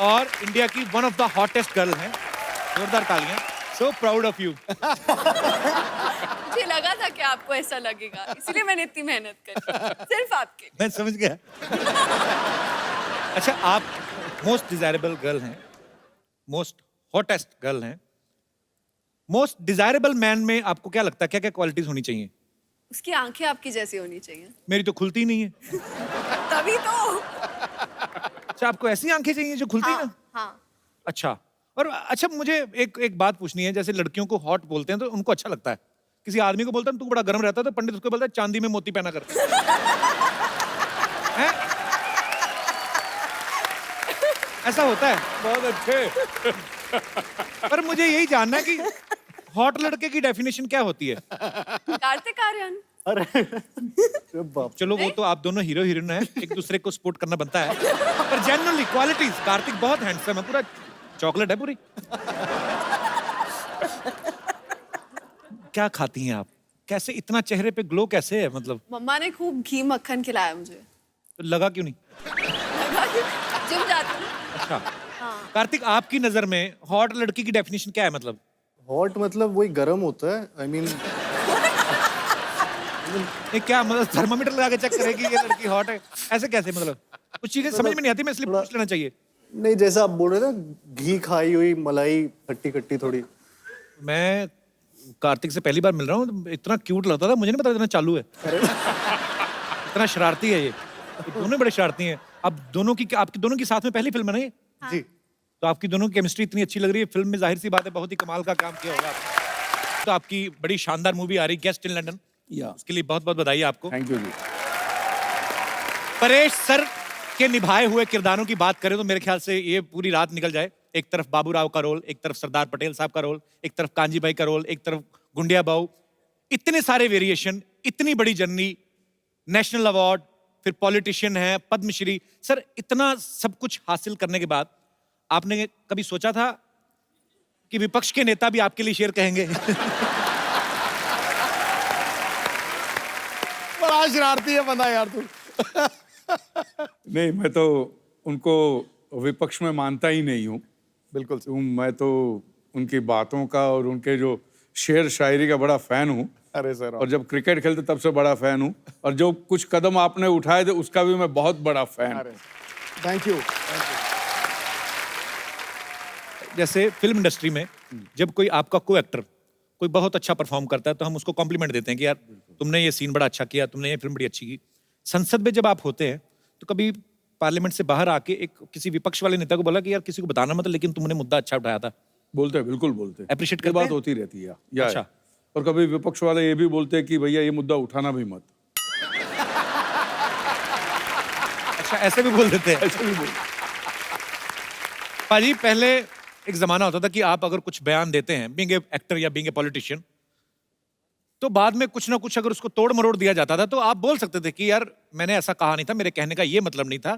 और इंडिया की one of the hottest girl हैं। जोरदार तालियां। So proud of you. मुझे लगा था कि आपको ऐसा लगेगा, इसलिए मैंने इतनी मेहनत करी सिर्फ आपके लिए। मैं समझ गया। अच्छा, आप मोस्ट डिजायरेबल गर्ल हैं, मोस्ट हॉटेस्ट गर्ल हैं। मोस्ट डिजायरेबल मैन में आपको क्या लगता है, क्या क्या क्वालिटीज होनी चाहिए? उसकी आंखें आपकी जैसी होनी चाहिए। मेरी तो खुलती ही नहीं है। तभी तो। अच्छा, आपको ऐसी आंखें चाहिए जो खुलती हाँ, ना? हाँ। अच्छा। और अच्छा, मुझे एक बात पूछनी है। जैसे लड़कियों को हॉट बोलते हैं तो उनको अच्छा लगता है। किसी आदमी को बोलता है तू बड़ा गर्म रहता है, तो पंडित उसको बोलता है चांदी में मोती पहना कर। हैं? ऐसा होता है। बहुत अच्छे। पर मुझे यही जानना है कि हॉट लड़के की डेफिनेशन क्या होती है? कार्तिक आर्यन। अरे बाप। चलो, वो तो आप दोनों हीरो हीरोइन हैं, एक दूसरे को सपोर्ट करना बनता है। पर जनरली क्वालिटीज, कार्तिक बहुत हैंडसम है, पूरा चॉकलेट है पूरी। क्या खाती हैं आप? कैसे इतना चेहरे पे ग्लो कैसे है? मतलब मम्मा ने खूब घी मक्खन खिलाया मुझे। तो लगा क्यों नहीं? जिम जाती हूँ। अच्छा। हाँ। कार्तिक, आपकी नजर में हॉट लड़की की डेफिनेशन क्या है? मतलब हॉट मतलब वही गर्म होता है। आई मीन ये क्या मतलब थर्मामीटर लगा के चेक करेगी ये लड़की हॉट है? ऐसे कैसे? मतलब कुछ चीजें समझ में नहीं आती, मैं इसलिए पूछ लेना चाहिए। नहीं, जैसा आप बोल रहे थे ना, घी खाई हुई मलाई खट्टी खट्टी थोड़ी। मैं कार्तिक से पहली बार मिल रहा हूँ, इतना क्यूट लगता था, मुझे नहीं पता इतना चालू है। इतना शरारती है ये दोनों बड़े शरारती हैं। अब दोनों की, आपकी दोनों की साथ में पहली फिल्म है ना ये? हाँ। जी। तो आपकी दोनों की केमिस्ट्री इतनी अच्छी लग रही है फिल्म में, जाहिर सी बात है बहुत ही कमाल का काम किया होगा आपने। तो आपकी बड़ी शानदार मूवी आ रही गेस्ट इन लंदन, उसके लिए बहुत बहुत बधाई आपको। Thank you ji. Paresh sir के निभाए हुए किरदारों की बात करें तो मेरे ख्याल से ये पूरी रात निकल जाए। एक तरफ बाबूराव का रोल, एक तरफ सरदार पटेल साहब का रोल, एक तरफ कांजी भाई का रोल, एक तरफ गुंडिया बाऊ। इतने सारे वेरिएशन, इतनी बड़ी जर्नी, नेशनल अवार्ड, फिर पॉलिटिशियन है, पद्मश्री। सर, इतना सब कुछ हासिल करने के बाद आपने कभी सोचा था कि विपक्ष के नेता भी आपके लिए शेर कहेंगे? बड़ा शरारती है बंदा यार तू। नहीं, मैं तो उनको विपक्ष में मानता ही नहीं हूँ। बिल्कुल। मैं तो उनकी बातों का और उनके जो शेर शायरी का बड़ा फैन हूँ। अरे सर। और जब क्रिकेट खेलते तब से बड़ा फैन हूँ। और जो कुछ कदम आपने उठाए थे उसका भी मैं बहुत बड़ा फैन हूँ। Thank you. जैसे फिल्म इंडस्ट्री में जब कोई आपका को एक्टर कोई बहुत अच्छा परफॉर्म करता है तो हम उसको कॉम्प्लीमेंट देते हैं कि यार तुमने ये सीन बड़ा अच्छा किया, तुमने ये फिल्म बड़ी अच्छी की। संसद में जब आप होते हैं तो कभी पार्लियामेंट से बाहर आके एक किसी विपक्ष वाले नेता को बोला कि यार किसी को बताना मत, लेकिन तुमने मुद्दा अच्छा उठाया था? बोलते हैं, बिल्कुल बोलते हैं। Appreciate ये करते बात हैं? होती रहती है या अच्छा। और कभी विपक्ष वाले ये भी बोलते हैं कि भैया ये मुद्दा उठाना भी मत। अच्छा, ऐसे भी बोल देते हैं? ऐसे भी बोलते हैं। पाजी, पहले एक जमाना होता था कि आप अगर कुछ बयान देते हैं बीइंग ए एक्टर या बीइंग ए पॉलिटिशियन, तो बाद में कुछ ना कुछ अगर उसको तोड़ मरोड़ दिया जाता था तो आप बोल सकते थे कि यार मैंने ऐसा कहा नहीं था, मेरे कहने का ये मतलब नहीं था,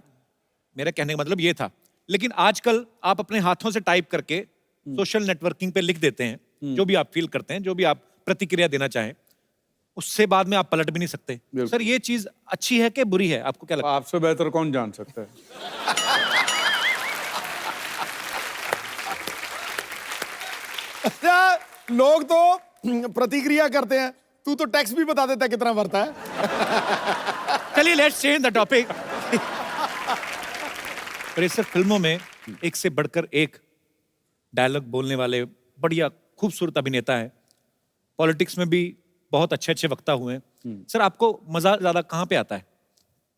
मेरा कहने का मतलब ये था। लेकिन आजकल आप अपने हाथों से टाइप करके सोशल नेटवर्किंग पे लिख देते हैं जो भी आप फील करते हैं, जो भी आप प्रतिक्रिया देना चाहें, उससे बाद में आप पलट भी नहीं सकते। सर, ये चीज अच्छी है कि बुरी है? आपको क्या लगता है? आपसे बेहतर कौन जान सकता है? लोग तो प्रतिक्रिया करते हैं, तू तो टैक्स भी बता देता है कितना भरता है। चलिए, लेट्स चेंज द टॉपिक। पर इस फिल्मों में एक से बढ़कर एक डायलॉग बोलने वाले बढ़िया खूबसूरत अभिनेता है। पॉलिटिक्स में भी बहुत अच्छे अच्छे वक्ता हुए हैं। सर, आपको मजा ज्यादा कहाँ पे आता है,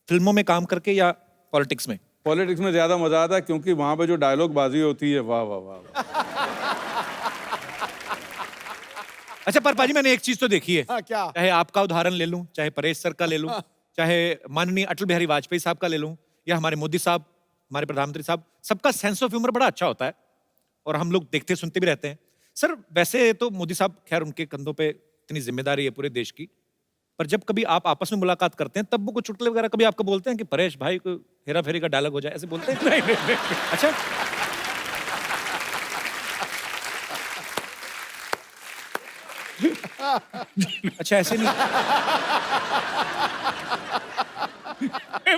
फिल्मों में काम करके या पॉलिटिक्स में? पॉलिटिक्स में ज्यादा मजा आता है क्योंकि वहां पे जो डायलॉग बाजी होती है, वाह वाह वाह। अच्छा, पर पाजी मैंने एक चीज तो देखी है। हाँ, क्या? चाहे आपका उदाहरण ले लूं, चाहे परेश सर का ले लूं, चाहे माननीय अटल बिहारी वाजपेयी साहब का ले लूं, या हमारे मोदी साहब, हमारे प्रधानमंत्री साहब, सबका सेंस ऑफ ह्यूमर बड़ा अच्छा होता है और हम लोग देखते सुनते भी रहते हैं। सर, वैसे तो मोदी साहब, खैर उनके कंधों पे इतनी जिम्मेदारी है पूरे देश की, पर जब कभी आप आपस में मुलाकात करते हैं तब वो कुछ चुटकुले वगैरह कभी आपको बोलते हैं कि परेश भाई को हेरा फेरी का डायलॉग हो जाए, ऐसे बोलते हैं? नहीं, नहीं, नहीं। अच्छा, अच्छा, ऐसे नहीं?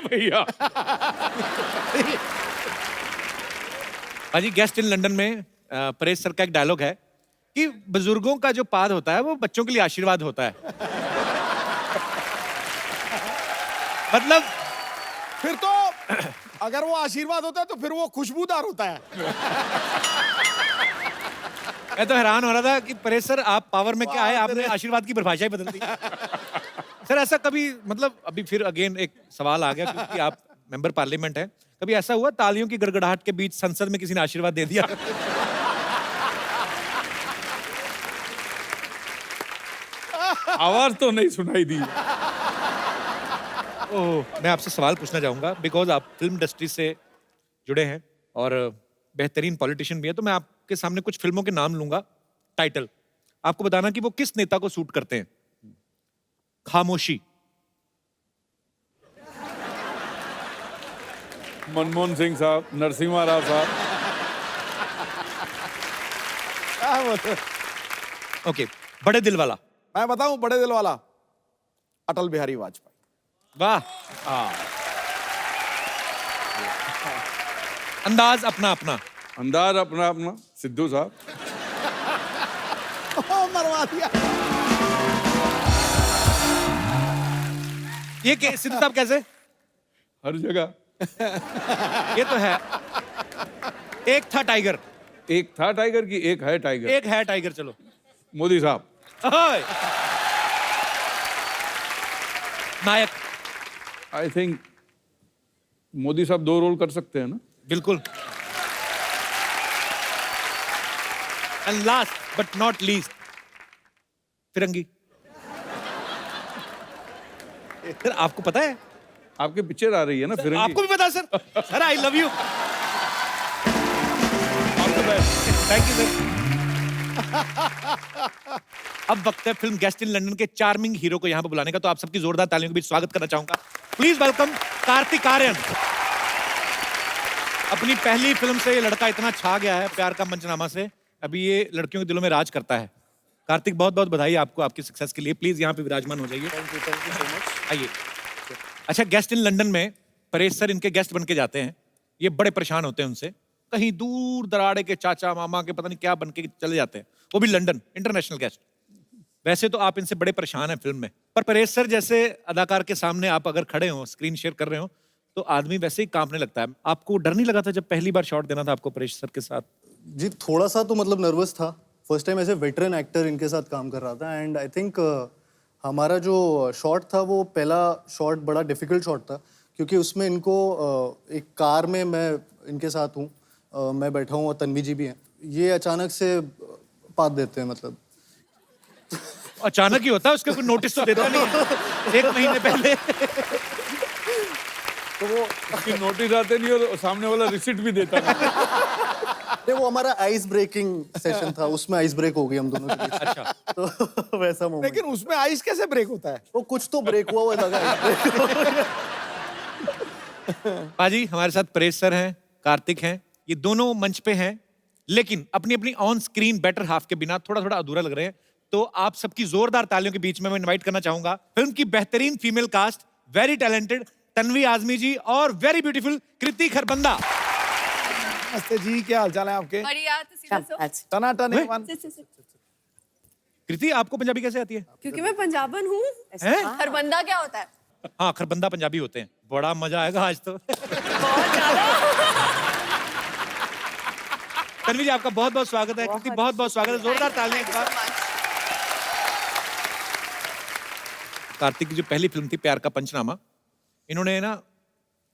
भैया भाजी गेस्ट इन लंदन में परेश सर का एक डायलॉग है कि बुजुर्गों का जो पाद होता है वो बच्चों के लिए आशीर्वाद होता है। मतलब फिर तो अगर वो आशीर्वाद होता है तो फिर वो खुशबूदार होता है। मैं तो हैरान हो रहा था कि परेश सर आप पावर में क्या आए, आपने आशीर्वाद की परिभाषा ही बदल दी। सर ऐसा कभी मतलब अभी फिर अगेन एक सवाल आ गया क्योंकि आप मेंबर पार्लियामेंट हैं, कभी ऐसा हुआ तालियों की गड़गड़ाहट के बीच संसद में किसी ने आशीर्वाद दे दिया? आवाज तो नहीं सुनाई दी। ओह, मैं आपसे सवाल पूछना चाहूंगा बिकॉज आप फिल्म इंडस्ट्री से जुड़े हैं और बेहतरीन पॉलिटिशियन भी है, तो मैं आपके सामने कुछ फिल्मों के नाम लूंगा, टाइटल आपको बताना कि वो किस नेता को सूट करते हैं। खामोशी, मनमोहन सिंह साहब, नरसिम्हा राव साहब। क्या बोलते? ओके, बड़े दिल वाला, मैं बताऊं बड़े दिल वाला, अटल बिहारी वाजपेयी। वाह। अंदाज अपना अपना, अंदाज अपना अपना, सिद्धू साहब। मरवा दिया। ये सिद्धू साहब कैसे? हर जगह। ये तो है। एक था टाइगर, एक था टाइगर की एक है टाइगर। एक है टाइगर, चलो। मोदी साहब। ओए। नायक, आई थिंक मोदी साहब 2 रोल कर सकते हैं ना। बिल्कुल। And last but not least, Firangi. Sir आपको पता है? आपके पिक्चर आ रही है ना फिरंगी। आपको भी पता है sir? Sir I love you. Thank you sir. अब वक्त है फिल्म गेस्ट इन लंदन के चार्मिंग हीरो को यहां पर बुलाने का, तो आप सबकी जोरदार तालियों के बीच स्वागत करना चाहूंगा। Please welcome Kartik Aaryan. अपनी पहली फिल्म से ये लड़का इतना छा गया है प्यार का मंचनामा से, अभी ये लड़कियों के दिलों में राज करता है। कार्तिक बहुत बहुत बधाई आपको आपकी सक्सेस के लिए। प्लीज यहाँ पे विराजमान हो जाइए। Thank you so much. आइए। अच्छा, गेस्ट इन लंदन में परेश सर इनके गेस्ट बन के जाते हैं, ये बड़े परेशान होते हैं उनसे, कहीं दूर दराड़े के चाचा मामा के पता नहीं क्या बन के चले जाते हैं, वो भी लंदन, इंटरनेशनल गेस्ट। वैसे तो आप इनसे बड़े परेशान हैं फिल्म में, पर परेश सर जैसे अदाकार के सामने आप अगर खड़े हो, स्क्रीन शेयर कर रहे हो, तो आदमी वैसे ही कांपने लगता है। आपको डर नहीं लगा था जब पहली बार शॉट देना था आपको परेश सर के साथ? जी थोड़ा सा तो मतलब नर्वस था। फर्स्ट टाइम ऐसे वेटरन एक्टर इनके साथ काम कर रहा था एंड आई थिंक हमारा जो शॉट था वो पहला शॉट बड़ा डिफिकल्ट शॉट था क्योंकि उसमें इनको एक कार में मैं इनके साथ हूँ, मैं बैठा हूँ और तन्वी जी भी हैं। ये अचानक से पात देते हैं, मतलब अचानक ही होता है, उसका कोई नोटिस तो देता नहीं है। 1 महीने पहले तो वो उसकी नोटिस आते नहीं और सामने वाला रिसिप्ट भी देता नहीं। वो हमारा आइस ब्रेकिंग सेशन था, उसमें आइस ब्रेक हो गई हम दोनों के बीच। अच्छा। तो वैसा मोमेंट। लेकिन उसमें आइस कैसे ब्रेक होता है? वो कुछ तो ब्रेक हुआ वो लगा। पाजी हमारे साथ परेश सर हैं, कार्तिक हैं, ये दोनों मंच पे हैं, लेकिन अपनी अपनी ऑन स्क्रीन बेटर हाफ के बिना थोड़ा थोड़ा अधूरा लग रहे हैं। तो आप सबकी जोरदार तालियों के बीच में मैं इनवाइट करना चाहूंगा फिल्म की बेहतरीन female cast, very talented Tanvi Azmi ji और वेरी ब्यूटीफुल कृति खरबंदा। नमस्ते जी, क्या हालचाल है आपके? बढ़िया, तो सीधा सो। टनाटन एक वन। कृति आपको पंजाबी कैसे आती है? क्योंकि मैं पंजाबन हूँ। हैं? खरबंदा क्या होता है? हाँ, खरबंदा पंजाबी होते हैं। बड़ा मजा आएगा आज तो। बहुत ज्यादा। तन्वी जी आपका बहुत बहुत स्वागत है, कृति बहुत बहुत स्वागत है, जोरदार तालियां एक बार। कार्तिक की जो पहली फिल्म थी प्यार का पंचनामा, इन्होंने ना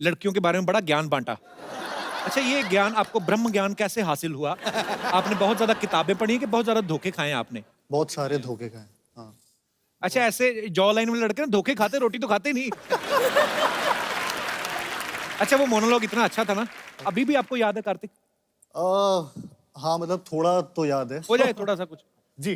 लड़कियों के बारे में बड़ा ज्ञान बांटा। अच्छा, ये ज्ञान आपको ब्रह्म ज्ञान कैसे हासिल हुआ? आपने बहुत ज्यादा किताबें पढ़ी कि बहुत ज्यादा धोखे खाए आपने? बहुत सारे धोखे खाए। हाँ। अच्छा, ऐसे जॉ लाइन में लड़के ना धोखे खाते, रोटी तो खाते नहीं। अच्छा, वो मोनोलॉग इतना अच्छा था ना, अभी भी आपको याद है कार्तिक? हाँ मतलब थोड़ा तो याद है। हो जाए थोड़ा सा कुछ। जी,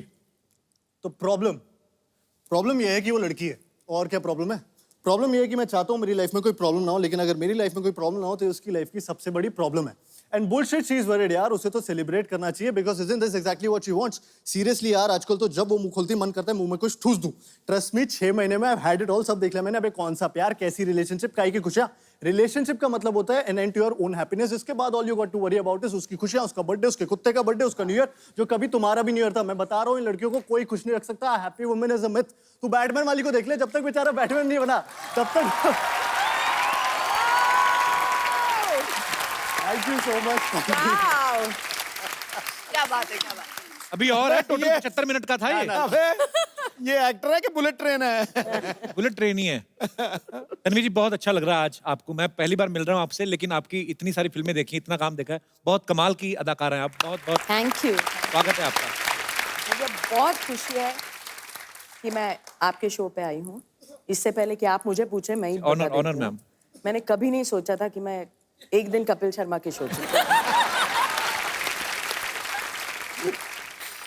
तो प्रॉब्लम ये है कि वो लड़की है। और क्या प्रॉब्लम है? प्रॉब्लम ये है कि मैं चाहता हूँ मेरी लाइफ में कोई प्रॉब्लम ना हो, लेकिन अगर मेरी लाइफ में कोई प्रॉब्लम ना हो तो उसकी लाइफ की सबसे बड़ी प्रॉब्लम है। And bullshit she is worried यार, उसे तो सेलिब्रेट करना चाहिए because isn't this exactly what she wants. Seriously यार, आजकल तो जब वो मुंह खोलती मन करता है मुंह में कुछ ठूस दूं। ट्रस्ट मी, 6 महीने में I have had it all, सब देख लिया मैंने। अबे कौन सा प्यार, कैसी रिलेशनशिप, काई की खुशियां, रिलेशनशिप का मतलब होता है an end to your own happiness. इसके बाद all you got to worry about is उसकी खुशियां, उसका बर्थडे, उसके कुत्ते का बर्थडे, उसका न्यू ईयर, जो कभी तुम्हारा भी न्यू ईयर था। मैं बता रहा हूँ इन लड़कियों को कोई खुश नहीं रख सकता। Happy women is a myth. तू बैटमैन वाली को देख ले, जब तक बेचारा बैटमैन नहीं बना तब तक। Thank you so much. Wow, क्या बात है, क्या बात है। अभी और है, टोटल 75 मिनट का था ये। अबे ये एक्टर है कि बुलेट ट्रेन है? बुलेट ट्रेन ही है। तन्वी जी बहुत अच्छा लग रहा है आज आपको। मैं पहली बार मिल रहा हूँ आपसे, लेकिन आपकी इतनी सारी फिल्में देखी, इतना काम देखा है, बहुत कमाल की अदाकार हैं आप। बहुत बहुत थैंक यू। स्वागत है आपका। मुझे बहुत खुशी है कि मैं आपके शो पे आई हूँ। इससे पहले कि आप मुझे पूछे, मैं ही बता ऑनर देती ऑनर हूँ। मैम। मैंने कभी नहीं सोचा था कि मैं एक दिन कपिल शर्मा के शो चलूं।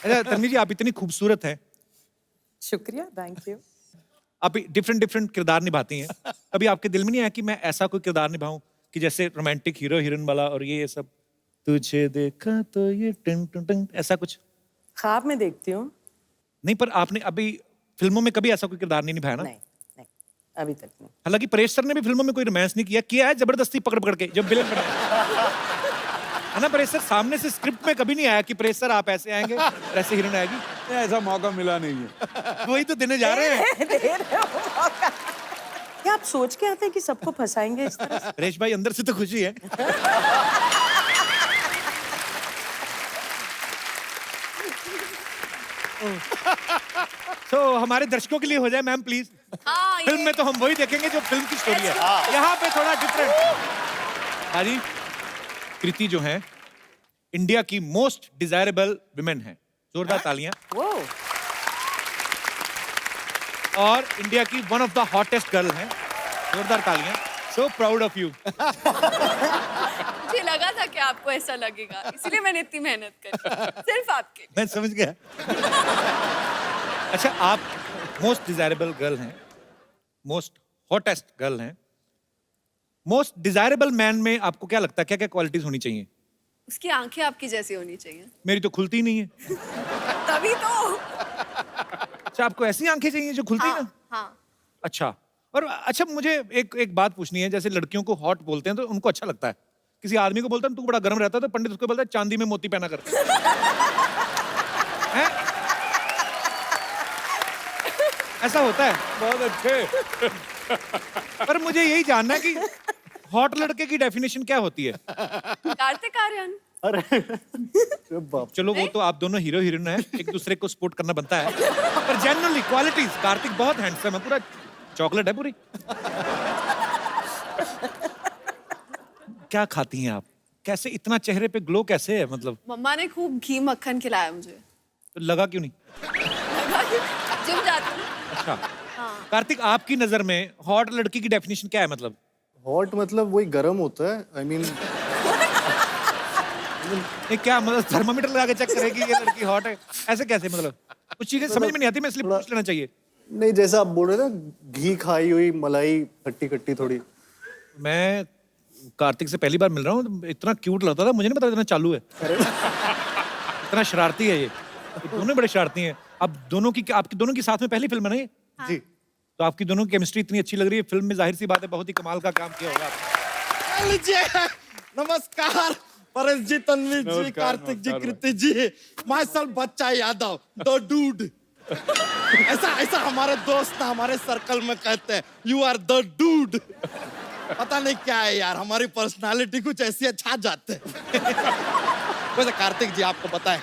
अच्छा तन्वी जी, आप इतनी खूबसूरत हैं, शुक्रिया, थैंक यू। आप डिफरेंट डिफरेंट किरदार निभाती हैं। कभी आपके दिल में नहीं आया कि मैं ऐसा कोई किरदार निभाऊं कि जैसे रोमांटिक हीरो हीरोइन वाला और ये सब, तुझे देखा तो ये टन टन टन, ऐसा कुछ? ख्वाब में देखती हूँ। नहीं, पर आपने अभी फिल्मों में कभी ऐसा कोई किरदार नहीं निभाया ना? नहीं नहीं, अभी तक नहीं। हालांकि परेश सर ने भी फिल्मों में कोई रोमांस नहीं किया, किया है जबरदस्ती पकड़ पकड़ के, जब विलन बना है ना। परेश सर सामने से स्क्रिप्ट में कभी नहीं आया कि परेश सर आप ऐसे आएंगे और ऐसे हीरोइन आएगी। ऐसा मौका मिला नहीं है। वही तो देने जा रहे हैं। दे रहे हो मौका। क्या आप सोच के आते हैं कि सबको फंसाएंगे इस तरह से? परेश भाई अंदर से तो खुशी है। तो हमारे दर्शकों के लिए हो जाए मैम प्लीज। हाँ, ये- फिल्म में तो हम वही देखेंगे जो फिल्म की स्टोरी है। यहाँ पे थोड़ा डिफरेंट। हाजी, कृति जो है इंडिया की मोस्ट डिजायरेबल विमेन है। जोरदार तालियां। वो और इंडिया की one of the hottest girl है। जोरदार तालियां। So proud of you. मुझे लगा था कि आपको ऐसा लगेगा, इसीलिए मैंने इतनी मेहनत करी सिर्फ आपके लिए। मैं समझ गया। अच्छा, आप मोस्ट डिजायरेबल गर्ल हैं, मोस्ट हॉटेस्ट गर्ल हैं। मोस्ट डिजायरेबल मैन में आपको क्या लगता है, क्या क्या क्वालिटीज होनी चाहिए? उसकी आंखें आपकी जैसी होनी चाहिए, मेरी तो खुलती नहीं है। तभी तो। अच्छा, आपको ऐसी आंखें चाहिए जो खुलती हाँ, ना? हाँ। अच्छा। और अच्छा, मुझे एक बात पूछनी है। जैसे लड़कियों को हॉट बोलते हैं तो उनको अच्छा लगता है। किसी आदमी को बोलता है तू बड़ा गर्म रहता है, तो पंडित उसको बोलता है चांदी में मोती पहना कर। हैं? ऐसा होता है। बहुत अच्छे। पर मुझे यही जानना है कि हॉट लड़के की डेफिनेशन क्या होती है? कार्तिक आर्यन। अरे बाप। चलो वो तो आप दोनों हीरो हीरोइन हैं, एक दूसरे को सपोर्ट करना बनता है। पर जनरली क्वालिटीज, कार्तिक बहुत हैंडसम है, पूरा चॉकलेट है पूरी। क्या खाती हैं आप? कैसे इतना चेहरे पे ग्लो कैसे है? मतलब मम्मा ने खूब घी मक्खन खिलाया मुझे। तो लगा क्यों नहीं? जिम जाती हूँ। अच्छा। कार्तिक, आपकी नजर में हॉट लड़की की डेफिनेशन क्या है? मतलब हॉट मतलब वही गर्म होता है। आई मीन ये क्या मतलब थर्मामीटर लगा के चेक करेगी ये लड़की हॉट है? ऐसे कैसे? मतलब कुछ चीजें समझ में नहीं आती, मैं इसलिए पूछ लेना चाहिए। नहीं, जैसा आप बोल रहे थे ना, घी खाई हुई मलाई खट्टी खट्टी थोड़ी। मैं कार्तिक से पहली बार मिल रहा हूँ, इतना क्यूट लगता था, मुझे नहीं पता इतना चालू है। इतना शरारती है ये दोनों बड़े शरारती हैं। अब दोनों की, आपकी दोनों की साथ में पहली फिल्म है ना ये? जी। तो आपकी दोनों की केमिस्ट्री इतनी अच्छी लग रही है फिल्म में, जाहिर सी बात है बहुत ही कमाल का काम किया होगा आपने। लीजिए, नमस्कार परेश जी, तन्वी जी, नमस्कार, कार्तिक जी, नमस्कार कृति जी, माय सेल्फ बच्चा यादव, द डूड। ऐसा हमारे दोस्त ना हमारे सर्कल में कहते हैं, यू आर द डूड। पता नहीं क्या है यार, हमारी पर्सनालिटी कुछ ऐसी है, छा जाते हैं। वैसे कार्तिक जी आपको पता है,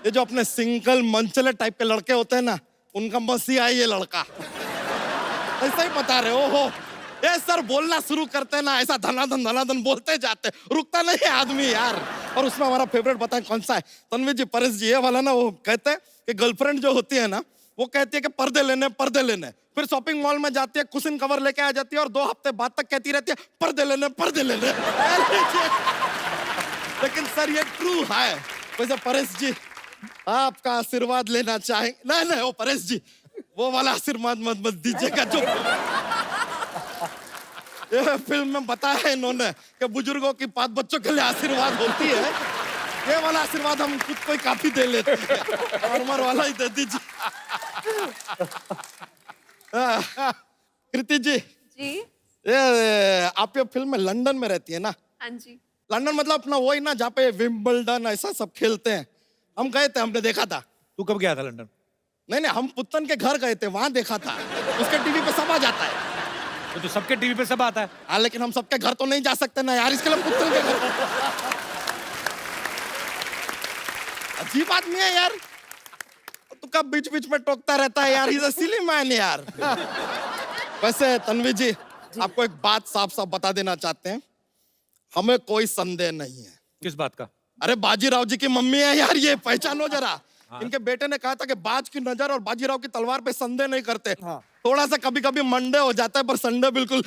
ये जो अपने सिंगल मंचले टाइप के लड़के होते हैं ना, उनका मसीहा है ये लड़का। ऐसा ही बता रहे हो। ये सर बोलना शुरू करते ना, ऐसा धनाधन बोलते जाते, रुकता नहीं है आदमी यार। और उसमें हमारा फेवरेट बताएं कौन सा है? तन्वी जी, परेश जी, ये वाला ना, वो कहते हैं कि गर्लफ्रेंड जो होती है ना, वो कहती है कि पर्दे लेने, फिर शॉपिंग मॉल में जाती है, कुशन कवर लेके आ जाती है और 2 हफ्ते बाद तक कहती रहती है पर्दे लेने। लेकिन सर ये ट्रू है। वैसे परेश जी, आपका आशीर्वाद लेना चाहेंगे। नहीं, वो परेश जी, वो वाला आशीर्वाद मत दीजिएगा जो ये फिल्म में बताया है इन्होंने कि बुजुर्गों की बात बच्चों के लिए आशीर्वाद होती है। ये वाला आशीर्वाद हम खुद को ही काफी दे लेते हैं, नॉर्मल वाला ही दे दीजिए। कृति जी, जी। ये आप ये फिल्म में लंदन में रहती है ना? हाँ जी। लंदन मतलब अपना वही ना जहाँ पे विंबलडन ऐसा सब खेलते हैं। हम गए थे, हमने देखा था। तू कब गया था लंदन? नहीं नहीं, हम पुत्तन के घर गए थे, वहां देखा था। उसके टीवी पे सब आ जाता है। तो सबके टीवी पे सब आता है। हाँ, लेकिन हम सबके घर तो नहीं जा सकते ना यार, इसके लिए पुत्तन के घर। अजीब आदमी है यार, तू कब बीच बीच में टोकता रहता है यार, इज सिली मैन यार। वैसे तन्वी जी, आपको एक बात साफ साफ बता देना चाहते हैं, हमें कोई संदेह नहीं है। किस बात का? अरे बाजीराव जी की मम्मी है यार, ये पहचानो जरा। इनके बेटे ने कहा था कि बाज की नजर और बाजीराव की तलवार पे संदेह नहीं करते। थोड़ा सा कभी कभी मंडे हो जाता है, पर संडे बिल्कुल।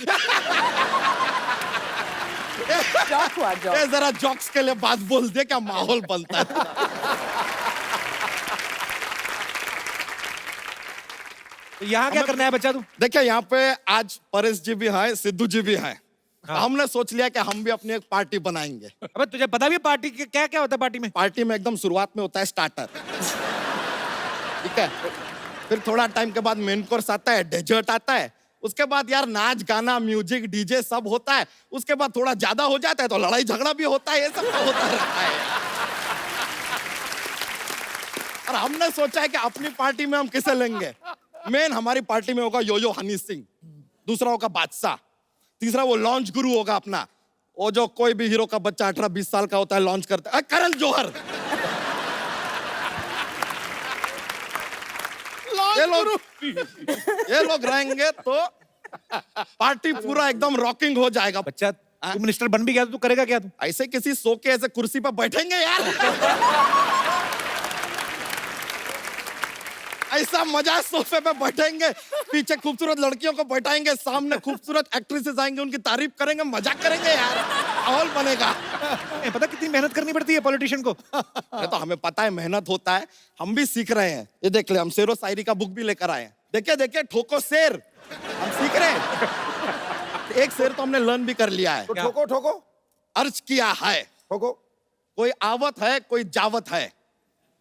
जॉक हुआ ये जॉक। जरा जॉक्स के लिए बात बोल दे, क्या माहौल बनता है। तो यहाँ क्या करना है बच्चा तू? देखिए यहाँ पे आज परेश जी भी हैं, सिद्धू जी भी हैं। हमने सोच लिया कि हम भी अपनी एक पार्टी बनाएंगे। अबे तुझे पता भी है पार्टी के क्या क्या होता है पार्टी में? पार्टी में एकदम शुरुआत में होता है स्टार्टर, ठीक है। फिर थोड़ा टाइम के बाद मेन कोर्स आता है, डेजर्ट आता है। उसके बाद यार नाच गाना म्यूजिक डीजे सब होता है। उसके बाद थोड़ा ज्यादा हो जाता है तो लड़ाई झगड़ा भी होता है, ये सब तो होता रहता है। और हमने सोचा है कि अपनी पार्टी में हम किसे लेंगे। मेन हमारी पार्टी में होगा योयो हनी सिंह, दूसरा होगा बादशाह, तीसरा वो लॉन्च गुरु होगा अपना, वो जो कोई भी हीरो का बच्चा 18-20 साल का होता है लॉन्च करता है, करण जौहर। ये लोग रहेंगे तो पार्टी पूरा एकदम रॉकिंग हो जाएगा। बच्चा तू मिनिस्टर बन भी गया तो तू करेगा क्या तू? ऐसे किसी सो के ऐसे कुर्सी पर बैठेंगे यार। ऐसा मजा, सोफे पे बैठेंगे, पीछे खूबसूरत लड़कियों को बैठाएंगे, सामने खूबसूरत एक्ट्रेसेस आएंगे, उनकी तारीफ करेंगे, मजाक करेंगे यार, माहौल बनेगा। पता कितनी मेहनत करनी पड़ती है पॉलिटिशियन को? ये तो हमें पता है, मेहनत होता है, हम भी सीख रहे हैं। ये देख ले, हम शेरो शायरी का बुक भी लेकर आए हैं। देखिए देखिए, ठोको शेर, हम सीख रहे हैं। एक शेर तो हमने लर्न भी कर लिया है। क्या? ठोको ठोको, अर्ज किया है, ठोको। कोई आवत है, कोई जावत है,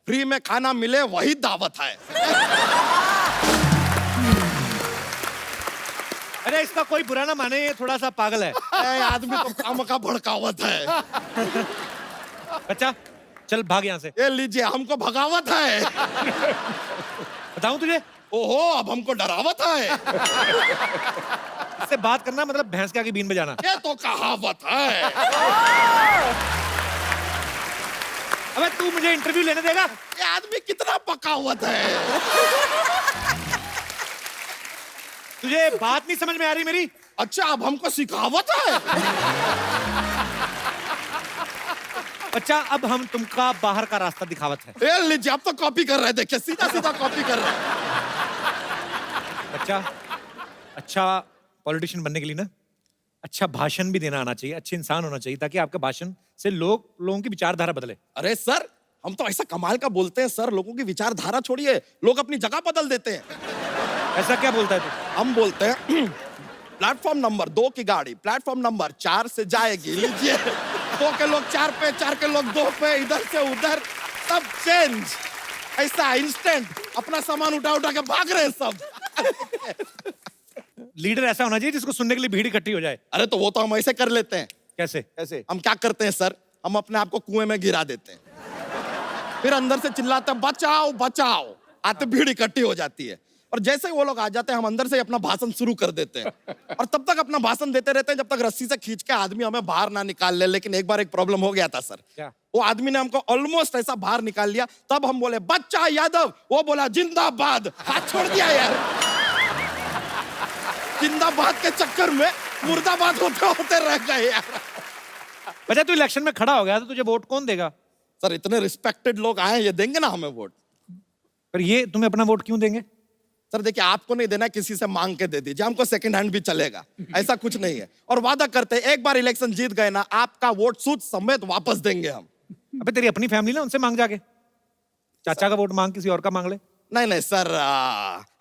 फ्री में खाना मिले वही दावत है। अरे इसका कोई बुरा ना माने, ये थोड़ा सा पागल है। ए, आदमी तो काम का भड़कावत है। बच्चा चल भाग यहाँ से। ये लीजिए, हमको भगावत है। बताऊं तुझे? ओहो, अब हमको डरावत है। इससे बात करना मतलब भैंस के आगे बीन बजाना। ये तो कहावत है। अबे तू मुझे इंटरव्यू लेने देगा? ये आदमी कितना पकावत है। तुझे बात नहीं समझ में आ रही मेरी? अच्छा, अब हमको सिखावत है। बच्चा अब हम तुमका बाहर का रास्ता दिखावत है। ये लीजिए, अब तो कॉपी कर रहे हैं, देखिए सीधा सीधा कॉपी कर रहे हैं। बच्चा अच्छा पॉलिटिशियन बनने के लिए ना अच्छा भाषण भी देना आना चाहिए, अच्छे इंसान होना चाहिए, ताकि आपके भाषण से लोगों की विचारधारा बदले। अरे सर, हम तो ऐसा कमाल का बोलते हैं सर, लोगों की विचारधारा छोड़िए, लोग अपनी जगह बदल देते हैं। ऐसा क्या बोलता है तू? हम बोलते हैं प्लेटफॉर्म नंबर 2 की गाड़ी प्लेटफॉर्म नंबर 4 से जाएगी, लीजिए 2 के लोग 4 पे, 4 के लोग 2 पे, इधर से उधर सब चेंज। ऐसा इंस्टेंट अपना सामान उठा उठा के भाग रहे हैं सब। लीडर ऐसा होना चाहिए जिसको सुनने के लिए भीड़ इकट्ठी हो जाए। अरे तो वो तो हम ऐसे कर लेते हैं। कैसे? कैसे? हम क्या करते हैं सर, हम अपने आप को कुएं में गिरा देते हैं, फिर अंदर से चिल्लाते हैं बचाओ बचाओ, आते भीड़ इकट्ठी हो जाती है, और जैसे ही वो लोग आ जाते हैं हम अंदर से ही अपना भाषण शुरू कर देते हैं, और तब तक अपना भाषण देते रहते हैं जब तक रस्सी से खींच के आदमी हमें बाहर ना निकाल ले। लेकिन एक बार एक प्रॉब्लम हो गया था सर। क्या? वो आदमी ने हमको ऑलमोस्ट ऐसा बाहर निकाल लिया, तब हम बोले बच्चा यादव, वो बोला जिंदाबाद, हाथ छोड़ दिया यार। जिंदाबाद के चक्कर में मुर्दाबाद होते होते रह गए यार। बच्चा तू इलेक्शन में खड़ा हो गया तो तुझे वोट कौन देगा? सर इतने रिस्पेक्टेड लोग आए, ये देंगे ना हमें वोट। पर ये तुम्हें अपना वोट क्यों देंगे? सर देखिए, आपको नहीं देना, किसी से मांग के दे दीजिए, हमको सेकंड हैंड भी चलेगा, ऐसा कुछ नहीं है। और वादा करते हैं एक बार इलेक्शन जीत गए ना, आपका वोट सूद समेत वापस देंगे हम। अबे तेरी अपनी फैमिली ना, उनसे मांग जाके। चाचा का वोट मांग, किसी और का मांग ले। नहीं नहीं सर,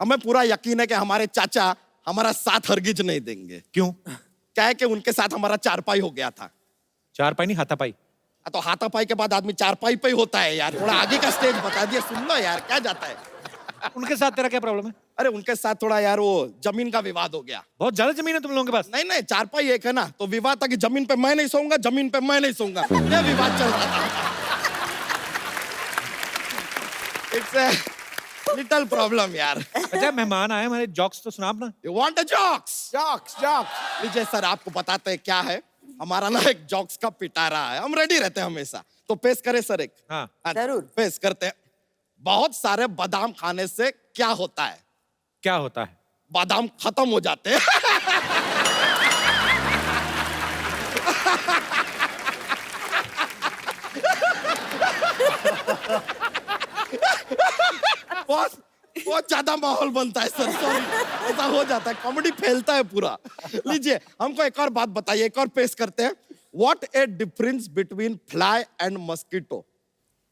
हमें पूरा यकीन है कि हमारे चाचा हमारा साथ हरगिज नहीं देंगे। क्यों? क्या है कि उनके साथ हमारा चारपाई हो गया था। चारपाई नहीं, हाथापाई। तो हाथापाई के बाद आदमी चारपाई पे ही होता है यार। थोड़ा आगे का स्टेज बता दिया, सुन लो यार, क्या जाता है। उनके साथ तेरा क्या प्रॉब्लम है? अरे उनके साथ थोड़ा यार वो जमीन का विवाद हो गया। बहुत ज्यादा जमीन है तुम लोगों के पास। नहीं नहीं, चारपाई एक है ना, तो विवाद था कि जमीन पे मैं नहीं सोऊंगा, जमीन पे मैं नहीं सोऊंगा, ये विवाद चल रहा था। इट्स लिटिल प्रॉब्लम यार। अच्छा मेहमान आए हमारे, जोक्स तो सुना अपना। You want a jokes? Jokes jokes लीजिए सर, आपको बताते हैं क्या है। हमारा ना एक जॉक्स का पिटारा है, हम रेडी रहते हैं हमेशा। तो पेश करें सर एक? हाँ। जरूर। पेश करते हैं। बहुत सारे बादाम खाने से क्या होता है? क्या होता है? बादाम खत्म हो जाते हैं। बहुत बहुत ज्यादा माहौल बनता है सर, सॉरी, ऐसा हो जाता है, कॉमेडी फैलता है पूरा। लीजिए हमको एक और बात बताइए, एक और पेश करते हैं। What A difference between fly and mosquito?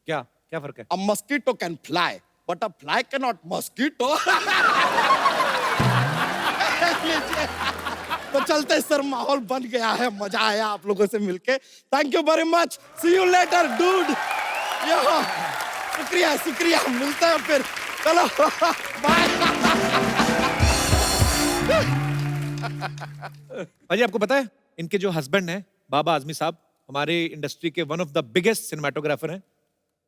क्या क्या फर्क है? A mosquito can fly, but a fly cannot mosquito. तो चलते हैं सर, माहौल बन गया है, मजा आया आप लोगों से मिलके। Thank you very much, see you later dude. शुक्रिया शुक्रिया, मिलते हैं फिर, चलो बाय। भाजी आपको पता है इनके जो हस्बैंड हैं बाबा आजमी साहब, हमारे इंडस्ट्री के one of the biggest cinematographer हैं,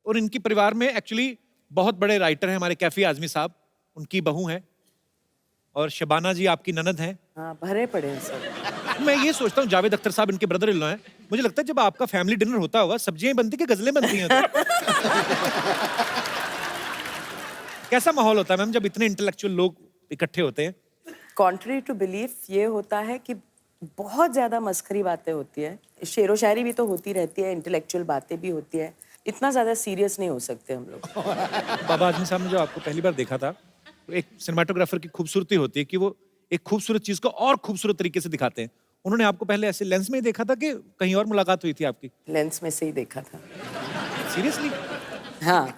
और इनकी परिवार में एक्चुअली बहुत बड़े राइटर हैं हमारे कैफी आजमी साहब, उनकी बहू हैं, और शबाना जी आपकी ननद हैं। हाँ, भरे पड़े हैं सब। मैं ये सोचता हूँ जावेद अख्तर साहब इनके ब्रदर इन लॉ हैं। मुझे लगता है जब आपका फैमिली डिनर होता होगा, सब्जियां बनती कि गजलें बनती हैं तो? कैसा माहौल होता है मैम जब इतने इंटेलेक्चुअल लोग इकट्ठे होते हैं? कॉन्ट्री टू बिलीफ ये होता है कि बहुत ज्यादा मस्खरी बातें होती है, शेरो शायरी भी तो होती रहती है, इंटेलेक्चुअल बातें भी होती है, इतना ज्यादा सीरियस नहीं हो सकते हम लोग। बाबा आजमी साहब ने जो आपको पहली बार देखा था, तो एक सिनेमाटोग्राफर की खूबसूरती होती है कि वो एक खूबसूरत चीज को और खूबसूरत तरीके से दिखाते हैं। उन्होंने आपको पहले ऐसे लेंस में ही देखा था कि कहीं और मुलाकात हुई थी आपकी? लेंस में से ही देखा था। सीरियसली? हाँ,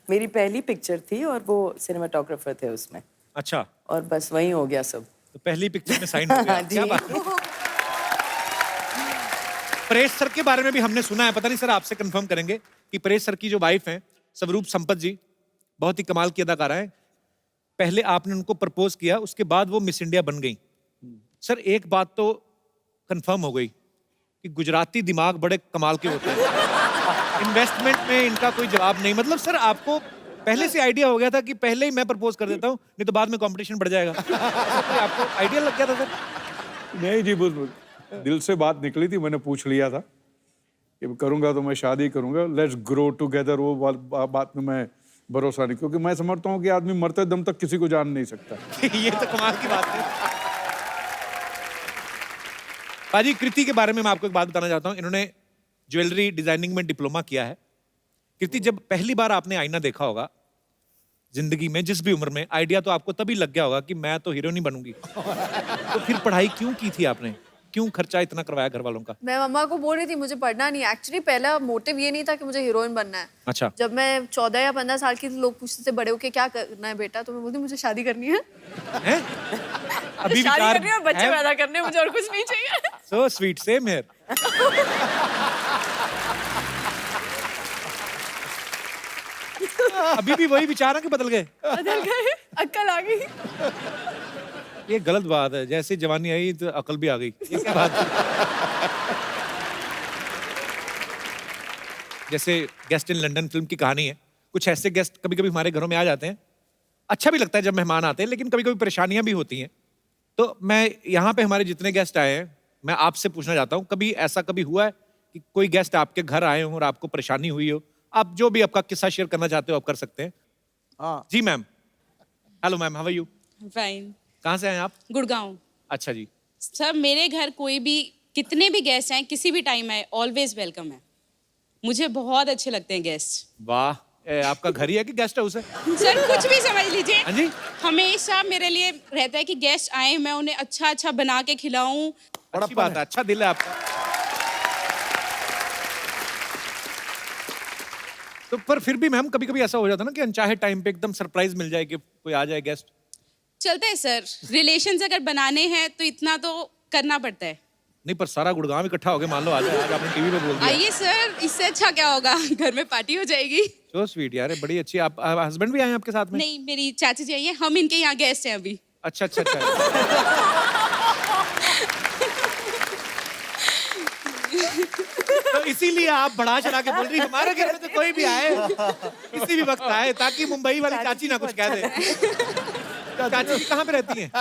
मेरी पहली पिक्चर थी और वो सिनेमाटोग्राफर थे उसमें, अच्छा, और बस वही हो गया सब। तो पहली पिक्चर में साइन हो गया। जी। क्या बात है। परेश सर के बारे में भी हमने सुना है, पता नहीं सर आपसे कंफर्म करेंगे कि परेश सर की जो वाइफ हैं स्वरूप संपत जी, बहुत ही कमाल की अदाकारा है। पहले आपने उनको प्रपोज किया, उसके बाद वो मिस इंडिया बन गई। सर एक बात तो कंफर्म हो गई कि गुजराती दिमाग बड़े कमाल के होते हैं। इन्वेस्टमेंट में इनका कोई जवाब नहीं। मतलब सर आपको पहले से आइडिया हो गया था कि पहले ही मैं प्रपोज कर देता हूँ, नहीं तो बाद में कंपटीशन बढ़ जाएगा। आपको आइडिया लग गया था सर? नहीं जी, बस दिल से बात निकली थी, मैंने पूछ लिया था कि करूंगा तो मैं शादी करूंगा, लेट्स ग्रो टुगेदर। वो बात में मैं भरोसा नहीं, क्योंकि मैं समझता हूँ कि आदमी मरते दम तक किसी को जान नहीं सकता। ये तो कमाल की बात है। पाजी कृति के बारे में मैं आपको एक बात बताना चाहता हूँ। इन्होंने ज्वेलरी डिजाइनिंग में डिप्लोमा किया है। कृति, जब पहली बार आपने आईना देखा होगा जिंदगी में, जिस भी उम्र में, आइडिया तो आपको तभी लग गया होगा कि मैं तो हीरोइन ही बनूंगी। तो फिर पढ़ाई क्यों की थी आपने? क्यों खर्चा इतना करवाया घर वालों का? मैं मम्मा को बोल रही थी मुझे पढ़ना नहीं। एक्चुअली पहला मोटिव ये नहीं था कि मुझे हीरोइन बनना है। अच्छा। जब मैं 14 या 15 साल की थी, लोग पूछते थे बड़े होके क्या करना है बेटा, तो मैं बोलती मुझे शादी करनी है। हैं? अभी शादी विचार करनी है और बच्चे है? पैदा करने हैं, मुझे और कुछ नहीं चाहिए। So sweet, same here. अभी भी वही विचार है कि बदल गए? बदल गए, अक्ल आ गई। ये गलत बात है। जैसे जवानी आई तो अकल भी आ गई। ये क्या बात है? जैसे गेस्ट इन लंदन फिल्म की कहानी है। कुछ ऐसे गेस्ट कभी कभी हमारे घरों में आ जाते हैं। अच्छा भी लगता है जब मेहमान आते हैं, लेकिन कभी कभी परेशानियां भी होती हैं। तो मैं यहाँ पे हमारे जितने गेस्ट आए हैं, मैं आपसे पूछना चाहता हूँ, कभी ऐसा कभी हुआ है कि कोई गेस्ट आपके घर आए हो और आपको परेशानी हुई हो? आप जो भी आपका किस्सा शेयर करना चाहते हो आप कर सकते हैं। हाँ जी ma'am. Hello ma'am, how are you? Fine. कहाँ से आए आप? गुड़गांव। अच्छा जी। सर मेरे घर कोई भी, कितने भी गेस्ट आए, किसी भी टाइम आए, ऑलवेज वेलकम है। मुझे बहुत अच्छे लगते हैं गेस्ट। वाह, आपका घर ही है कि गेस्ट हाउस है? सर कुछ भी समझ लीजिए। हाँ जी। हमेशा मेरे लिए रहता है कि गेस्ट आए, मैं उन्हें अच्छा अच्छा बना के खिलाऊं। अच्छी बात है, अच्छा दिल है आपका। तो पर फिर भी मैम कभी कभी ऐसा हो जाता है ना कि अनचाहे टाइम पे एकदम सरप्राइज मिल जाए कि कोई आ जाए गेस्ट। चलता है सर, रिलेशंस अगर बनाने हैं तो इतना तो करना पड़ता है। नहीं पर सारा गुड़गांव इकट्ठा हो गया, मान लो आ जाए। आज आपने टीवी पे बोल दिया। आइए सर, इससे अच्छा क्या होगा, घर में पार्टी हो जाएगी। सो स्वीट यार, बड़ी अच्छी। आप हस्बैंड भी आए हैं आपके साथ में? नहीं, मेरी चाची जी आई है, हम इनके यहाँ गेस्ट हैं अभी। अच्छा अच्छा अच्छा। तो इसीलिए आप बढ़ा चढ़ा के बोल रही हमारे घर में तो कोई भी आए, किसी भी वक्त आए, ताकि मुंबई वाली चाची ना कुछ कह दे। चाची जी कहाँ पे रहती हैं?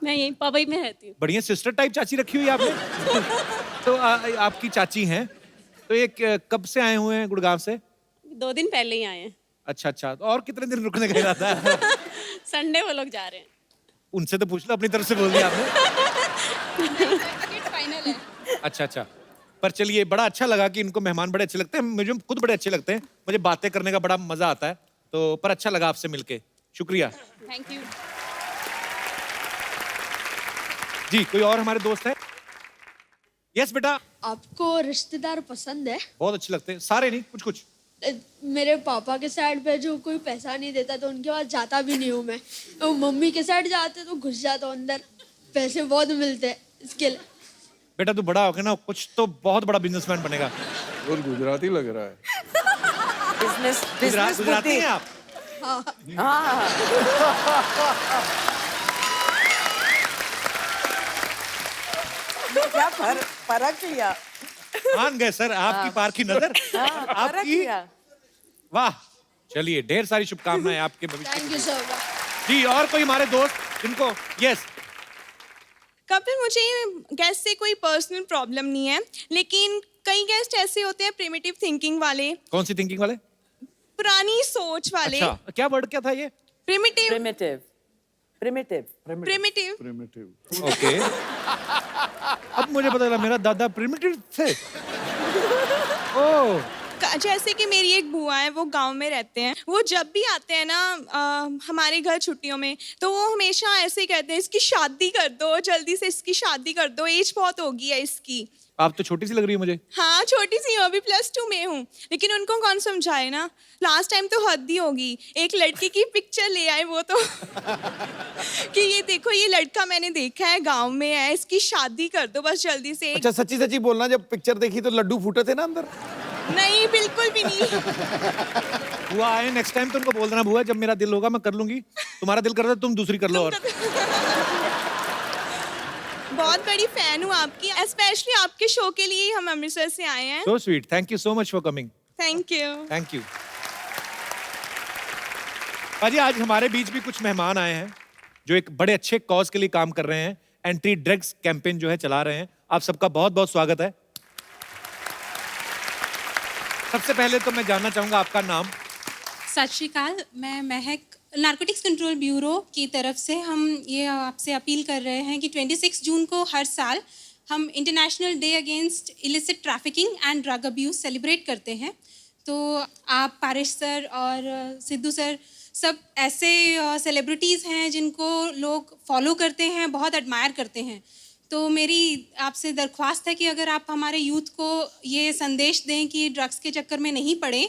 मैं यहीं पवई में रहती हूँ। बढ़िया सिस्टर टाइप चाची रखी हुई है आपने। तो आपकी चाची हैं, तो ये कब से आए हुए हैं गुड़गांव से? 2 दिन पहले ही आए हैं। अच्छा अच्छा, तो और कितने दिन रुकने का इरादा है? संडे वो लोग जा रहे हैं। उनसे तो पूछ लो, अपनी तरफ से बोल दिया आपने। फाइनल है। अच्छा अच्छा, पर चलिए, बड़ा अच्छा लगा कि इनको मेहमान बड़े अच्छे लगते हैं। मुझे खुद बड़े अच्छे लगते हैं, मुझे बातें करने का बड़ा मजा आता है। तो पर अच्छा लगा आपसे मिलके, शुक्रिया थैंक यू। जी। कोई और हमारे दोस्त है? यस बेटा। आपको रिश्तेदार पसंद है? बहुत अच्छे लगते हैं, सारे नहीं, कुछ कुछ। मेरे पापा के साइड पे जो कोई पैसा नहीं देता तो उनके पास जाता भी नहीं हूँ मैं। तो मम्मी के साइड जाते तो घुस जाता हूँ अंदर, पैसे बहुत मिलते हैं इसके लिए। बेटा तू बड़ा होके ना कुछ तो बहुत बड़ा बिजनेसमैन बनेगा। और गुजराती लग रहा है। बिजनेस गुजराती हैं आप? हाँ। क्या फर्क लिया? मान गए सर आपकी पार की नजर। फर्क आपकी लिया। वाह, चलिए ढेर सारी शुभकामनाएं आपके भविष्य थैंक के यू लिए। So much. जी। और कोई हमारे दोस्त जिनको? यस। कपिल, मुझे गेस्ट से कोई पर्सनल प्रॉब्लम नहीं है, लेकिन कई गेस्ट ऐसे होते हैं प्रिमिटिव थिंकिंग वाले, कौन सी थिंकिंग वाले? पुरानी सोच वाले। अच्छा, क्या वर्ड क्या था ये? Primitive. Primitive. Primitive. Primitive. Primitive. Okay. अब मुझे पता चला मेरा दादा प्रिमिटिव थे। ओह। जैसे कि मेरी एक बुआ है, वो गांव में रहते हैं। वो जब भी आते हैं ना हमारे घर छुट्टियों में, तो वो हमेशा ऐसे ही कहते हैं, इसकी शादी कर दो, जल्दी से इसकी शादी कर दो, एज बहुत हो गई है इसकी। आप तो छोटी सी लग रही है मुझे। हाँ, छोटी सी हूँ, अभी +2 में हूँ, लेकिन उनको कौन समझाए ना। लास्ट टाइम तो हद ही होगी, एक लड़के की पिक्चर ले आए वो तो कि ये देखो, ये लड़का मैंने देखा है, गांव में है, इसकी शादी कर दो बस जल्दी से। अच्छा सच्ची सच्ची बोलना, जब पिक्चर देखी तो लड्डू फूटे थे ना अंदर? नहीं, बिल्कुल भी नहीं। बुआ आए नेक्स्ट टाइम तो उनको बोल देना, बुआ जब मेरा दिल होगा मैं कर लूंगी, तुम्हारा दिल करता तुम दूसरी कर लो। और बहुत बड़ी फैन हूँ आपकी, स्पेशली आपके शो के लिए हम अमृतसर से आए हैं। So sweet, thank you so much for coming. Thank you. Thank you. पाजी, आज हमारे बीच भी कुछ मेहमान आए हैं जो एक बड़े अच्छे कॉज के लिए काम कर रहे हैं। एंटी ड्रग्स कैंपेन जो है चला रहे हैं। आप सबका बहुत बहुत स्वागत है। सबसे पहले तो मैं जानना चाहूंगा आपका नाम। सत श्री अकाल, मैं महक, नारकोटिक्स कंट्रोल ब्यूरो की तरफ से हम ये आपसे अपील कर रहे हैं कि 26 जून को हर साल हम international day against illicit trafficking and drug abuse celebrate करते हैं। तो आप पारिश सर और सिद्धू सर सब ऐसे सेलिब्रिटीज़ हैं जिनको लोग फॉलो करते हैं, बहुत एडमायर करते हैं। तो मेरी आपसे दरख्वास्त है कि अगर आप हमारे यूथ को ये संदेश दें कि ड्रग्स के चक्कर में नहीं पड़े,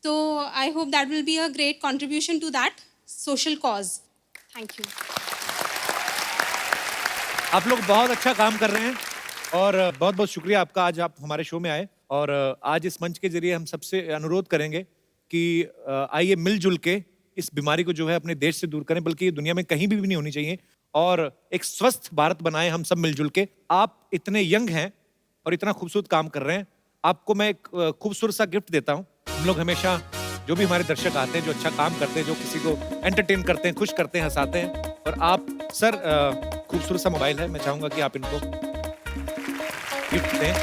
तो I hope that will be a great contribution to that social cause. Thank you. आप लोग बहुत अच्छा काम कर रहे हैं और बहुत बहुत शुक्रिया आपका, आज आप हमारे शो में आए। और आज इस मंच के जरिए हम सबसे अनुरोध करेंगे कि आइए मिलजुल के इस बीमारी को जो है अपने देश से दूर करें, बल्कि ये दुनिया में कहीं भी नहीं होनी चाहिए, और एक स्वस्थ भारत बनाएं हम सब मिलजुल के। आप इतने यंग हैं और इतना खूबसूरत काम कर रहे हैं, आपको मैं एक खूबसूरत सा गिफ्ट देता हूँ। हम लोग हमेशा जो भी हमारे दर्शक आते हैं, जो अच्छा काम करते हैं, जो किसी को एंटरटेन करते हैं, खुश करते हैं, हंसाते हैं, और आप सर खूबसूरत सा मोबाइल है, मैं चाहूंगा कि आप इनको गिफ्ट दें।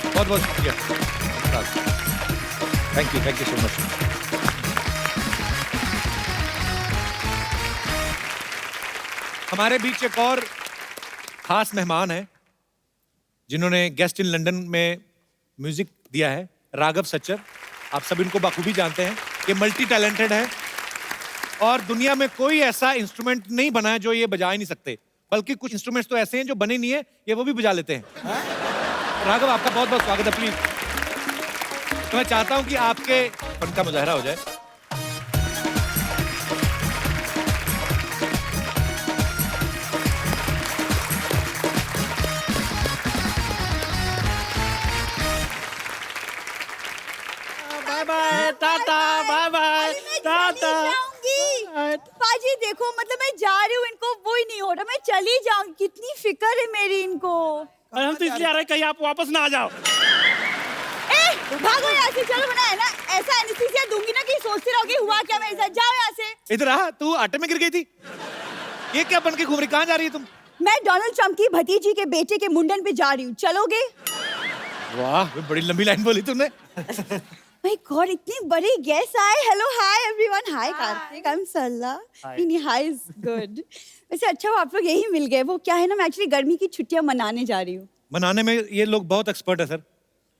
बहुत बहुत शुक्रिया, थैंक यू सो मच। हमारे बीच एक और खास मेहमान है जिन्होंने गेस्ट इन लंदन में म्यूजिक दिया है, राघव सच्चर। आप सब इनको बखूबी जानते हैं, ये मल्टी टैलेंटेड है और दुनिया में कोई ऐसा इंस्ट्रूमेंट नहीं बना है जो ये बजा ही नहीं सकते, बल्कि कुछ इंस्ट्रूमेंट्स तो ऐसे हैं जो बने नहीं है, ये वो भी बजा लेते हैं। राघव, आपका बहुत बहुत स्वागत है। प्लीज, तो मैं चाहता हूं कि आपके फन का मुजाहरा हो जाए। चली जाऊं, कितनी फिक्र है मेरी इनको। और हम तो इसलिए आ रहे हैं कहीं आप वापस ना आ जाओ। भागो यहाँ से, चलो बना है ना, ऐसा एनेस्थीसिया दूंगी ना कि सोचते रहोगे हुआ क्या मेरे साथ। जाओ यहाँ से। इधर आ, तू आटे में गिर गई थी। ये क्या बन के घूम रही, कहाँ जा रही है तुम? मैं डोनाल्ड ट्रम्प की भतीजी के बेटे के मुंडन पे जा रही हूँ, चलोगे? वाह, बड़ी लंबी लाइन बोली तुमने। माय गॉड, इतने बड़े गेस्ट आए। Hello, hi everyone. Hi Kartik, I am Sarla. नहीं, हाय इज गुड। वैसे अच्छा हुआ आप लोग यही मिल गए। वो क्या है ना, मैं एक्चुअली गर्मी की छुट्टियां मनाने जा रही हूँ। मनाने में ये लोग बहुत एक्सपर्ट है सर।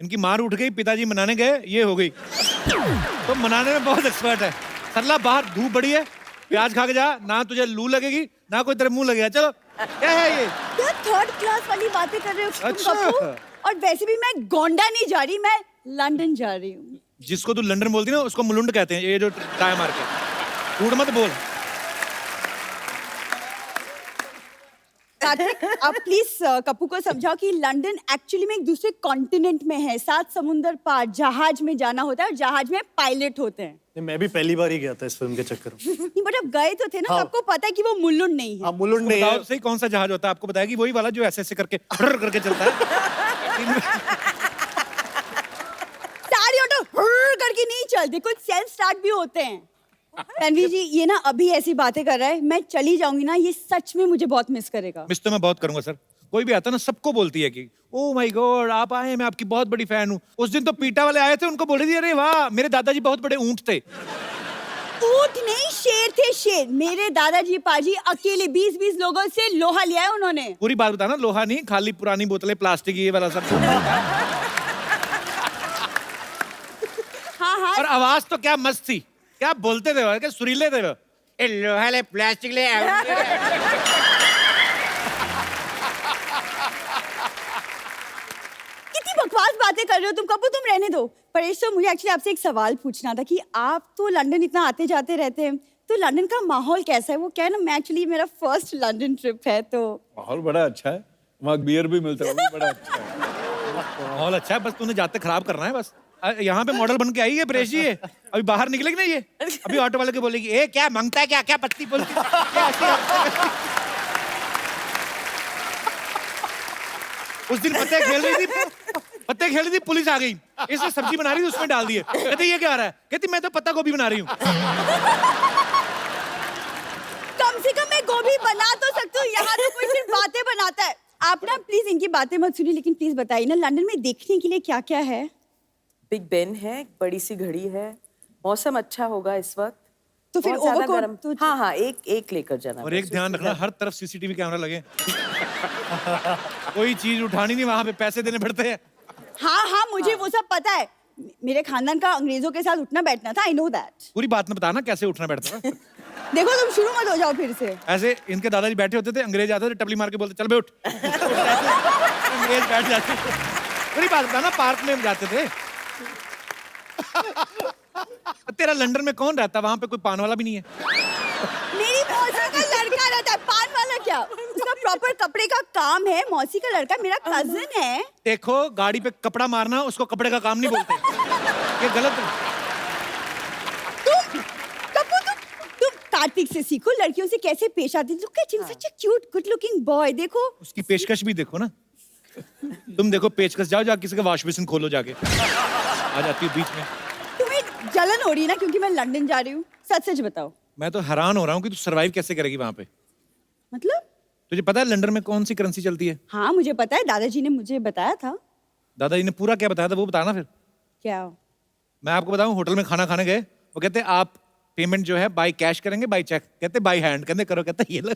इनकी मार उठ गई, पिताजी मनाने गए, ये हो गई। तो मनाने में बहुत एक्सपर्ट है। सरला, बाहर धूप बड़ी है, प्याज खा के जा, ना तुझे लू लगेगी ना कोई तेरे मुंह लगेगा। चलो, क्या है ये? क्या थर्ड क्लास वाली बातें कर रहे हो तुम अच्छा। कपूर? और वैसे भी मैं गोंडा नहीं जा रही, मैं लंदन जा रही हूँ। जिसको तू लंदन बोलती ना, उसको मुलुंड कहते हैं, ये जो टाई मार के। कूड़ मत बोल। कार्तिक, आप प्लीज कप्पू को समझाओ कि लंदन एक्चुअली में एक दूसरे कॉन्टिनेंट में है, 7 समुंदर पार जहाज में जाना होता है और जहाज में पायलट होते हैं। नहीं, मैं भी पहली बार ही गया था इस फिल्म के चक्कर में। नहीं, बट अब गए तो थे ना, हाँ। तो आपको पता है कि वो मुलुंड नहीं है। हाँ, मुलुंड नहीं है। बताओ सही, कौन सा जहाज होता है? आपको बताएगी वही वाला जो ऐसे करके करके चलता है। सारी ऑटो करके नहीं चलते, कुछ सेल्फ स्टार्ट भी होते हैं। रणवीर जी, ये ना अभी ऐसी बातें कर रहा है, मैं चली जाऊंगी ना, ये सच में मुझे बहुत मिस करेगा। मिस तो मैं बहुत करूंगा सर। कोई भी आता ना, सबको बोलती है कि ओ माय गॉड आप आए, मैं आपकी बहुत बड़ी फैन हूँ। उस दिन तो पीटा वाले आए थे, उनको बोल रही थी अरे वाह मेरे दादाजी बहुत बड़े ऊंट थे। ऊंट नहीं, शेर थे, शेर। मेरे दादाजी पाजी अकेले 20-20 लोगों से लोहा लिया है उन्होंने। पूरी बात बताना, लोहा नहीं, खाली पुरानी बोतलें, प्लास्टिक, ये वाला सब। हाँ हाँ। और आवाज तो क्या मस्त थी, क्या बोलते थे, क्या सुरीले थे वो। ए लोहा ले, प्लास्टिक ले। कितनी बकवास बातें कर रहे हो तुम कपूर, तुम रहने दो। परेश, तो मुझे एक्चुअली आपसे एक सवाल पूछना था कि आप तो लंदन इतना आते जाते रहते हैं, तो लंदन का माहौल कैसा है? वो क्या है ना, मैं एक्चुअली मेरा फर्स्ट लंदन ट्रिप है, तो माहौल बड़ा अच्छा है, वहाँ बियर भी मिलता है, वो भी बड़ा अच्छा है। माहौल अच्छा है, बस तूने जाते खराब करना है बस। यहाँ पे मॉडल बन के आई है परेश जी, ये अभी बाहर निकलेगी ना, ये अभी ऑटो वाले को बोलेगी ए क्या मांगता है, क्या क्या पत्ती बोलती है? उस दिन पत्ते खेल रही थी, पुलिस आ गई, इसने सब्जी बना रही थी, उसमें डाल दिए। कहते ये क्या आ रहा है? कहती मैं तो पत्ता गोभी बना रही हूँ। कम से कम मैं गोभी बना तो सकती हूँ, यहाँ तो कोई सिर्फ बातें बनाता है। आप ना प्लीज इनकी बातें मत सुनिए, लेकिन प्लीज बताइए ना लंदन में देखने के लिए क्या क्या है? बिग बेन है, एक बड़ी सी घड़ी है, मौसम अच्छा होगा इस वक्त। तो फिर बहुत ज्यादा ओवरकोट गर्म। तो हाँ हाँ, एक लेकर जाना। और एक ध्यान रखना, हर तरफ सीसीटीवी कैमरा लगे। कोई चीज उठानी नहीं, वहां पे पैसे देने पड़ते हैं। हाँ हाँ, मुझे वो सब पता है। मेरे खानदान का अंग्रेजों के साथ उठना बैठना था, आई नो दैट। पूरी बात में बताना कैसे उठना बैठता था। देखो तुम शुरू मत हो जाओ फिर से। ऐसे इनके दादाजी बैठे होते थे, अंग्रेज आते थे, टपली मार के बोलते चल बे उठ। अंग्रेज बैठ जाते थे। पूरी बात बताना, पार्क में जाते थे। तेरा लंदन में कौन रहता? वहां पे कोई पान वाला भी नहीं है। मेरी मौसी का लड़का रहता है, पान वाला क्या? उसका प्रॉपर कपड़े का काम है। मौसी का लड़का मेरा कजिन है। देखो, गाड़ी पे कपड़ा मारना उसको कपड़े का काम नहीं बोलते। ये गलत है। तुम कार्तिक से सीखो, लड़कियों से कैसे पेश आती। Look at him, such a cute good looking boy. देखो उसकी पेशकश भी देखो ना। तुम देखो पेचकश, जाओ किसी का वॉश बेसिन खोलो जाके, आ जाती है बीच में। तुम्हें जलन हो रही है ना क्योंकि मैं लंदन जा रही हूँ? सच सच बताओ। मैं तो हैरान हो रहा हूँ कि तू सरवाइव कैसे करेगी वहां पे। मतलब? तुझे पता है लंदन में कौन सी करेंसी चलती है? हाँ मुझे पता है, दादाजी ने मुझे बताया था। दादाजी ने पूरा क्या बताया था वो बताना फिर। क्या? मैं आपको बताऊं, होटल में खाना खाने गए, वो कहते आप पेमेंट जो है बाय कैश करेंगे बाय चेक? कहते बाय हैंड। कहते करो, कहते ये लो।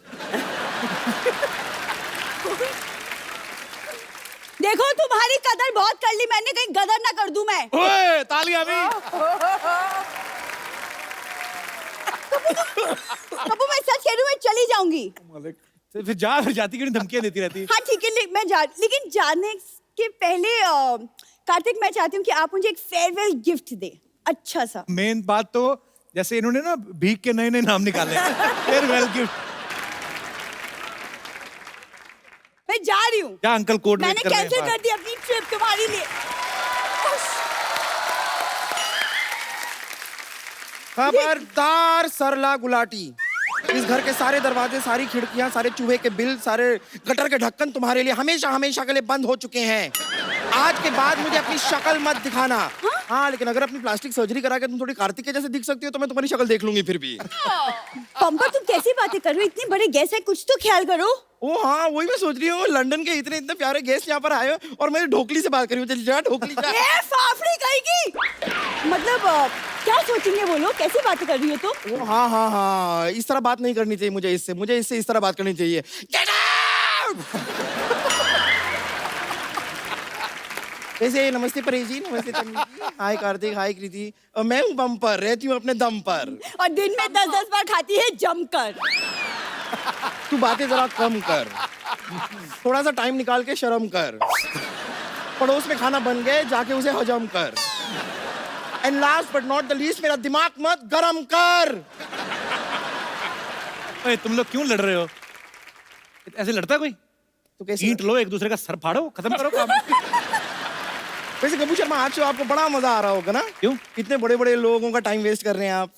देखो तुम्हारी कदर बहुत कर ली मैंने, कहीं गदर ना कर दूं मैं। ओए तालियां भी। कबू मैं सच कह रही हूँ, मैं चली जाऊंगी। तो फिर जाती क्यों नहीं, धमकियां देती रहती। हाँ ठीक है, लेकिन जाने के पहले कार्तिक मैं चाहती हूँ कि आप मुझे एक फेयरवेल गिफ्ट दे, अच्छा सा। मेन बात तो जैसे इन्होंने ना भीख के नए नए नाम निकाले, फेयरवेल गिफ्ट। मैं जा रही हूँ। क्या अंकल कोड मैंने कैंसिल कर दी अपनी ट्रिप तुम्हारे लिए। खबरदार सरला गुलाटी, इस घर के सारे दरवाजे, सारी खिड़कियां, सारे चूहे के बिल, सारे गटर के ढक्कन तुम्हारे लिए हमेशा हमेशा के लिए बंद हो चुके हैं। आज के बाद मुझे अपनी शक्ल मत दिखाना। हाँ, लेकिन अगर अपनी प्लास्टिक सर्जरी करा के तुम थोड़ी कार्तिक के जैसे दिख सकती हो तो मैं तुम्हारी शक्ल देख लूंगी फिर भी। पंपा तुम कैसी बातें कर रहे हो? इतनी बड़े गेस्ट है, कुछ तो ख्याल करो। ओ हाँ, वही मैं सोच रही हूँ, लंदन के इतने इतने प्यारे गेस्ट यहाँ पर आए हो और मेरी ढोकली से बात करी हो। जा ढोकली जा। ए फाफड़ी कहेगी। मतलब क्या सोचेंगे वो लोग? कैसी बातें कर रही हो तुम? ओ हाँ हाँ हाँ, इस तरह बात नहीं करनी चाहिए मुझे इससे इस तरह बात करनी चाहिए। Get out! वैसे नमस्ते परेश जी, नमस्ते तन्वी जी, हाय कार्तिक, हाय कृति। मैं हूँ बम्पर, रहती हूँ अपने दम पर। और दिन में 10-10 बार खाती है जमकर। तू बातें जरा कम कर, थोड़ा सा टाइम निकाल के शर्म कर। पड़ोस में खाना बन गए, जाके उसे हजम कर। And last but not the least, मेरा दिमाग मत गरम कर। अरे तुम लोग क्यों लड़ रहे हो? ऐसे लड़ता है कोई? तो कैसे ईंट लो, एक दूसरे का सर फाड़ो, खत्म करो काम। वैसे कपूर शर्मा, आज आपको बड़ा मजा आ रहा होगा ना? क्यों? इतने बड़े बड़े लोगों का टाइम वेस्ट कर रहे हैं आप।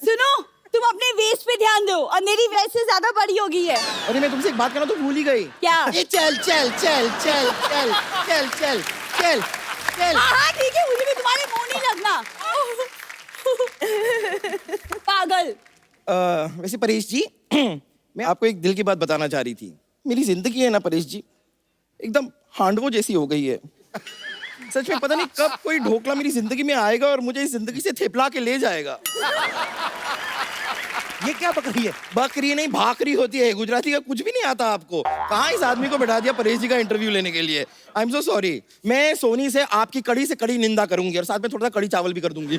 सुनो, तुम अपने वेस्ट पे ध्यान दो और मेरी वेस्ट से ज्यादा बड़ी हो गई है। अरे मैं तुमसे एक बात करना तो भूल ही गई। क्या? ये चल चल चल चल चल चल चल चल चल। हाँ ठीक है, मुझे भी तुम्हारे मुंह नहीं लगना। पागल। वैसे परेश जी, मैं आपको एक दिल की बात बताना चाह रही थी। मेरी जिंदगी है ना परेश जी, एकदम हांडवो जैसी हो गई है। सच में पता नहीं कब कोई ढोकला मेरी जिंदगी में आएगा और मुझे इस जिंदगी से थेपला के ले जाएगा। ये क्या बकरी है? बकरी नहीं, भाकरी होती है। गुजराती का कुछ भी नहीं आता आपको? कहाँ इस आदमी को बैठा दिया परेश जी का इंटरव्यू लेने के लिए? I am so sorry. मैं सोनी से आपकी कड़ी से कड़ी निंदा करूंगी और साथ में थोड़ा सा कड़ी चावल भी कर दूंगी।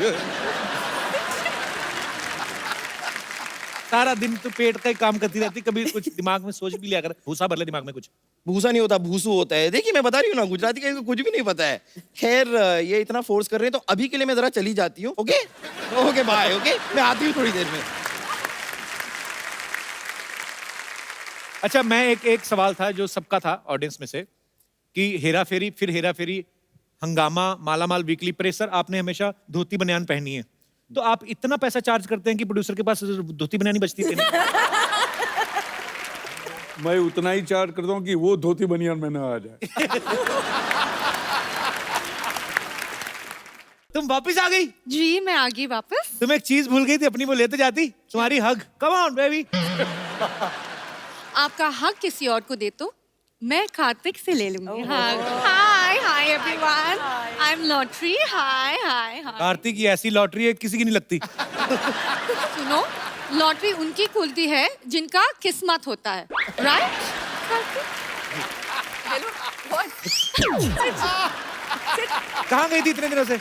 सारा दिन तो पेट का ही काम करती रहती, कभी कुछ दिमाग में सोच भी लिया कर। भूसा भर ले दिमाग में कुछ। भूसा नहीं होता, भूसू होता है। देखिए मैं बता रही हूँ ना, गुजराती का इनको कुछ भी नहीं पता है। खैर, ये इतना फोर्स कर रहे हैं तो अभी के लिए मैं जरा चली जाती हूँ। Okay okay bye. ओके, मैं आती हूँ थोड़ी देर में। अच्छा, मैं एक सवाल था जो सबका था ऑडियंस में से, कि हेरा फेरी, फिर हेरा फेरी, हंगामा, मालामाल वीकली, प्रेशर, आपने हमेशा धोती बनियान पहनी है। तो आप इतना पैसा चार्ज करते हैं कि प्रोड्यूसर के पास धोती बनियान बचती है? मैं उतना ही चार्ज करता हूँ कि वो धोती बनियान में ना आ जाए। तुम वापस आ गई? जी मैं आ गई वापस। तुम एक चीज भूल गई थी अपनी, वो लेते जाती, तुम्हारी हग। Come on baby. आपका हक किसी और को दे तो मैं कार्तिक से ले लूंगी। Hi hi everyone, I am lottery. Hi hi hi. Kartik की ऐसी लॉटरी है किसी की नहीं लगती। सुनो, लॉटरी उनकी खुलती है जिनका किस्मत होता है, राइट? कहाँ गई थी इतने दिनों से?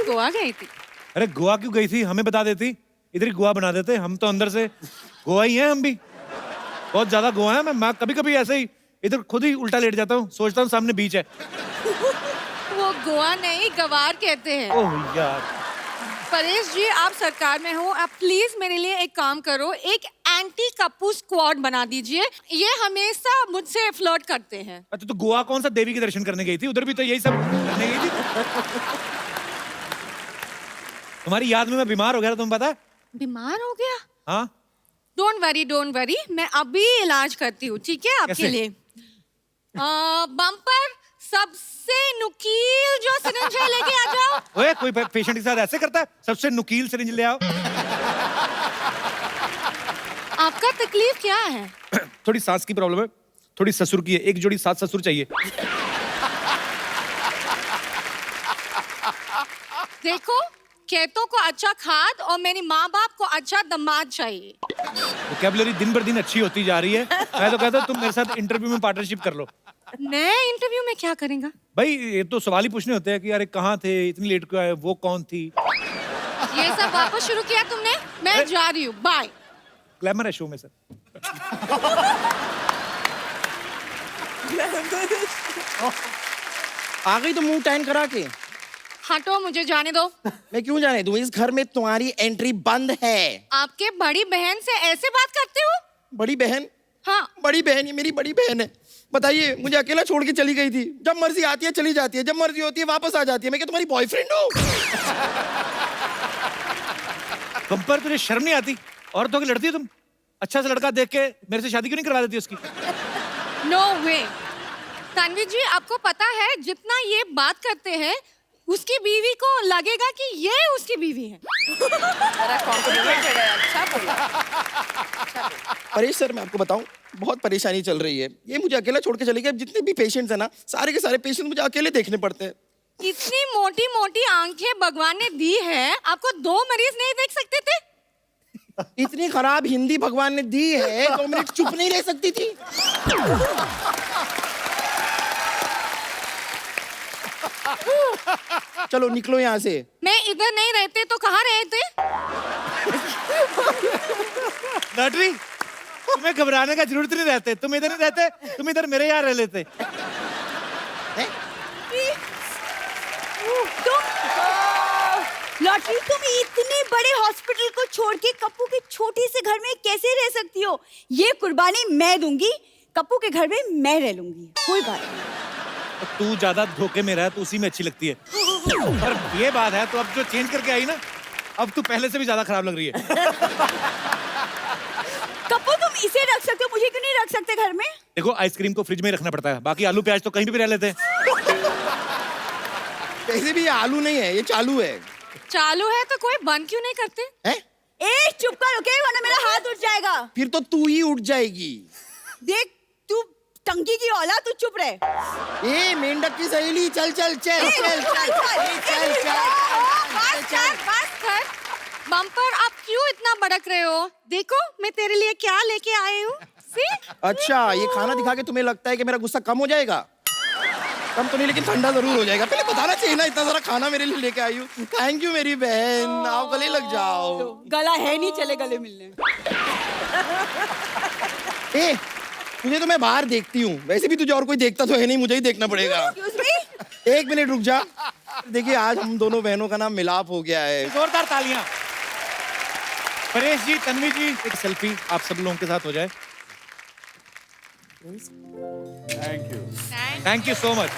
गोवा गई थी। अरे गोवा क्यों गई थी? हमें बता देती, इधर ही गोवा बना देते। हम तो अंदर से गोवा ही हैं, हम भी बहुत ज्यादा गोवा है। मैं कभी कभी ऐसे ही इधर खुद ही उल्टा लेट जाता हूँ, सोचता हूँ सामने बीच है। वो गोवा नहीं, गवार कहते हैं। ओह यार। परेश जी, आप सरकार में हो, आप प्लीज मेरे लिए एक काम करो, एक एंटी कप्पू स्क्वाड बना दीजिए। ये हमेशा मुझसे फ्लर्ट करते हैं। अच्छा, तो गोवा कौन सा देवी के दर्शन करने गई थी? उधर भी तो यही सब करने गई थी। तुम्हारी याद में मैं बीमार हो गया था, तुम्हें पता? बीमार हो गया? हाँ। डोंट वरी, मैं अभी इलाज करती हूँ, ठीक है आपके कैसे? लिए। बम्पर, सबसे नुकील जो सिरिंज है लेके आ जाओ। ओए, कोई पेशेंट के साथ ऐसे करता है? सबसे नुकील सिरिंज ले आओ। आपका तकलीफ क्या है? थोड़ी सांस की प्रॉब्लम है, थोड़ी ससुर की है। एक जोड़ी 7 ससुर चाहिए। देखो, खेतों को अच्छा खाद और मेरी माँ बाप को अच्छा दामाद चाहिए। वोकैबुलरी दिन बर दिन अच्छी होती जा रही है। मैं तो कहता हूँ तुम मेरे साथ इंटरव्यू में पार्टनरशिप कर लो। नए इंटरव्यू में क्या करेंगा? भाई ये तो सवाल ही पूछने होते हैं कि यार कहाँ थे, इतनी लेट क्यों आए, वो कौन थी? ये सब वापस शुरू किया तुमने? मैं जा रही हूँ, बाय। ग्लैमर है शो में सर। आ गई तो मुंह टैन करा के। हटो, मुझे जाने दो। मैं क्यों जाने दूं? इस घर में तुम्हारी एंट्री बंद है। आपके बड़ी बहन से ऐसे बात करते हो? बड़ी बहन? हाँ। बड़ी बहन, ये मेरी बड़ी बहन है। बताइए, मुझे अकेला छोड़ के चली गई थी। जब मर्जी आती है चली जाती है, जब मर्जी होती है वापस आ जाती है। मैं क्या तुम्हारी बॉयफ्रेंड हूँ? बम्पर, तुझे शर्म नहीं आती? औरतों की लड़ती है तुम? अच्छा सा लड़का देख के मेरे से शादी क्यों नहीं करवा देती उसकी? नो वे। तन्वी जी, आपको पता है जितना ये बात करते हैं उसकी बीवी को लगेगा कि ये उसकी बीवी है। जरा complicated है, अच्छा बोला। परेश सर, मैं आपको बताऊं, बहुत परेशानी चल रही है। ये मुझे अकेला छोड़ के चले गए। जितने भी पेशेंट्स हैं ना, सारे के सारे पेशेंट मुझे अकेले देखने पड़ते हैं। इतनी मोटी मोटी आंखें भगवान ने दी है, आपको 2 मरीज नहीं देख सकते थे? इतनी खराब हिंदी भगवान ने दी है, 2 मिनट चुप नहीं रह सकती थी? चलो निकलो यहाँ से। मैं इधर नहीं रहते तो कहाँ रहते? लॉटरी, तुम्हें घबराने का जरूरत नहीं रहते। तुम इधर नहीं रहते, तुम इधर मेरे यहाँ रह लेते। लॉटरी, तुम इतने बड़े हॉस्पिटल को छोड़ के कप्पू के छोटे से घर में कैसे रह सकती हो? ये कुर्बानी मैं दूंगी, कप्पू के घर में मैं रह लूंगी, कोई बात नहीं। तू ज्यादा धोखे में रह तो उसी में अच्छी लगती है। पर ये बात है, तो अब जो चेंज करके आई ना, अब तू पहले से भी ज्यादा खराब लग रही है। कप्पू, तुम इसे रख सकते हो, मुझे क्यों नहीं रख सकते घर में? देखो, आइसक्रीम को फ्रिज में ही रखना पड़ता है, बाकी आलू प्याज तो कहीं भी रह लेते हैं। वैसे भी ये आलू नहीं है, ये चालू है। चालू है तो कोई बंद क्यों नहीं करते? हैं? ए, चुप कर, ओके, वरना मेरा हाथ उठ जाएगा। फिर तो तू ही उठ जाएगी। देख, तू टंकी की औलाद, तू चुप रहे। ए मेंढक की सहेली, चल चल चल ए, चल चल चल चल बस कर। बम्पर, आप क्यों इतना भड़क रहे हो? देखो मैं तेरे लिए क्या लेके आई हूँ। अच्छा, ये खाना दिखा के तुम्हें लगता है कि मेरा गुस्सा कम हो जाएगा? कम तो नहीं, लेकिन ठंडा जरूर हो जाएगा। पहले बताना चाहिए ना, इतना सारा खाना मेरे लिए लेके आई हूँ। थैंक यू मेरी बहन, आप गले लग जाओ। गला है नहीं, चले गले मिलने। ए, तुझे तो मैं बाहर देखती हूँ, वैसे भी तुझे और कोई देखता तो है नहीं, मुझे ही देखना पड़ेगा। एक मिनट रुक जा। देखिए, आज हम दोनों बहनों का नाम मिलाप हो गया है। जोरदार तालियां। परेश जी, तन्वी जी, एक सेल्फी आप सब लोगों के साथ हो जाए। Thank you. Thank you so much.